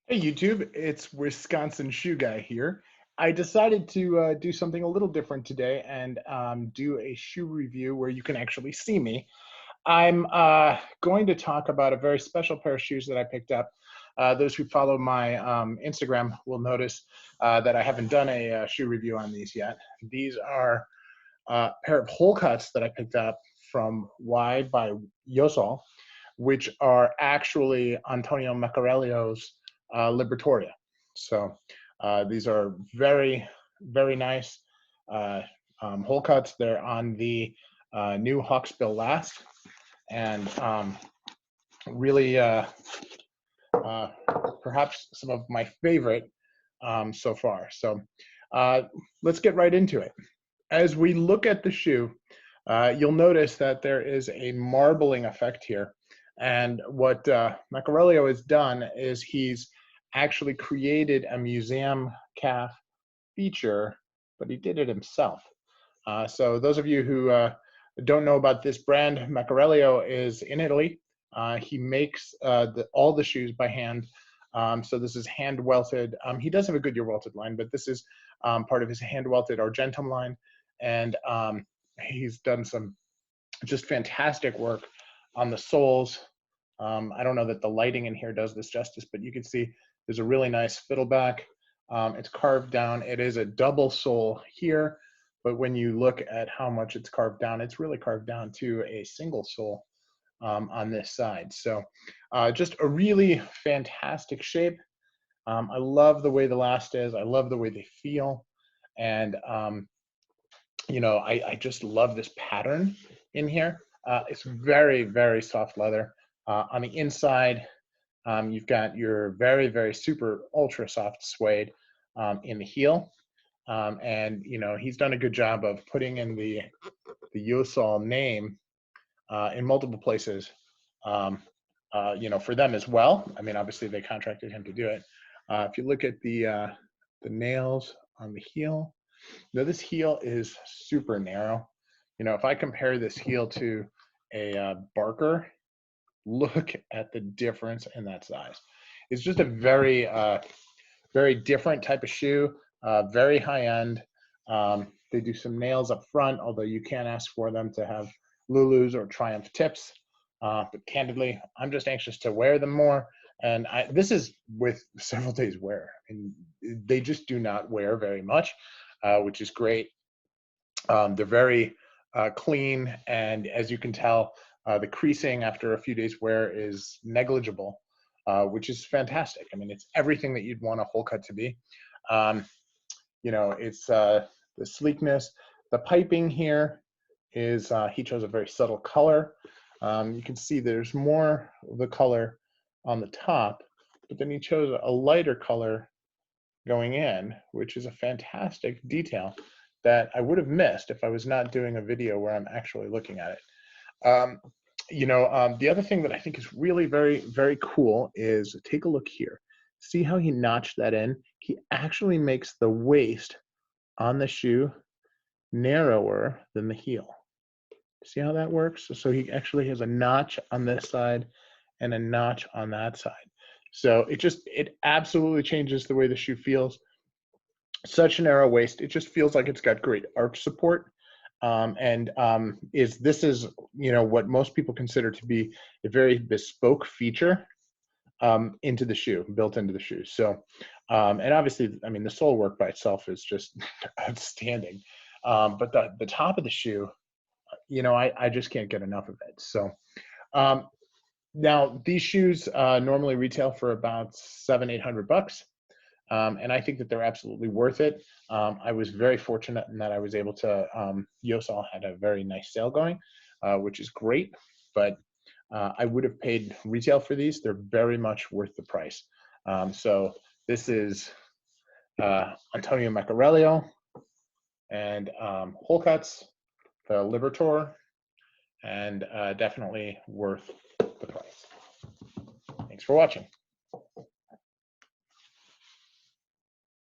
Hey YouTube, it's Wisconsin Shoe Guy here. I decided to do something a little different today and do a shoe review where you can actually see me. I'm going to talk about a very special pair of shoes that I picked up. Those who follow my Instagram will notice that I haven't done a shoe review on these yet. These are a pair of Wholecuts that I picked up from Y by Yosol, which are actually Antonio Meccariello's Libertoria. So these are very, very nice hole cuts. They're on the new Hawksbill last, and really uh, perhaps some of my favorite so far. So uh, let's get right into it. As we look at the shoe, you'll notice that there is a marbling effect here. And what Meccariello has done is he's actually created a museum calf feature, but he did it himself. So those of you who don't know about this brand, Meccariello is in Italy. He makes all the shoes by hand. So this is hand welted. He does have a Goodyear welted line, but this is part of his hand welted Argentum line. And he's done some just fantastic work on the soles. I don't know that the lighting in here does this justice, but you can see there's a really nice fiddleback. It's carved down. It is a double sole here, but when you look at how much it's carved down, it's really carved down to a single sole on this side. So just a really fantastic shape. I love the way the last is. I love the way they feel. And you know, I just love this pattern in here. It's very, very soft leather. On the inside, you've got your very, very super ultra soft suede in the heel. And, you know, he's done a good job of putting in the Yosol name in multiple places, you know, for them as well. I mean, obviously they contracted him to do it. If you look at the nails on the heel, now this heel is super narrow. You know, if I compare this heel to a Barker, look at the difference in that size. It's just a very, very different type of shoe, very high end. They do some nails up front, although you can't ask for them to have Lulus or Triumph tips. But candidly, I'm just anxious to wear them more. And this is with several days wear. And they just do not wear very much, which is great. They're very clean, and as you can tell, the creasing after a few days wear is negligible, which is fantastic. I mean, it's everything that you'd want a hole cut to be. You know, it's the sleekness. The piping here is, he chose a very subtle color. You can see there's more of the color on the top, but then he chose a lighter color going in, which is a fantastic detail that I would have missed if I was not doing a video where I'm actually looking at it. You know, the other thing that I think is really very, very cool is take a look here. See how he notched that in? He actually makes the waist on the shoe narrower than the heel. See how that works? So he actually has a notch on this side and a notch on that side. So it absolutely changes the way the shoe feels. Such a narrow waist, it just feels like it's got great arch support. This is, you know, what most people consider to be a very bespoke feature into the shoe, built into the shoe. So, and obviously, I mean, the sole work by itself is just outstanding. But the top of the shoe, you know, I just can't get enough of it. So, now these shoes normally retail for about $700-800. And I think that they're absolutely worth it. I was very fortunate in that I was able to, Yosol had a very nice sale going, which is great, but I would have paid retail for these. They're very much worth the price. So this is Antonio Meccariello and Wholecuts, the Librator, and definitely worth the price. Thanks for watching.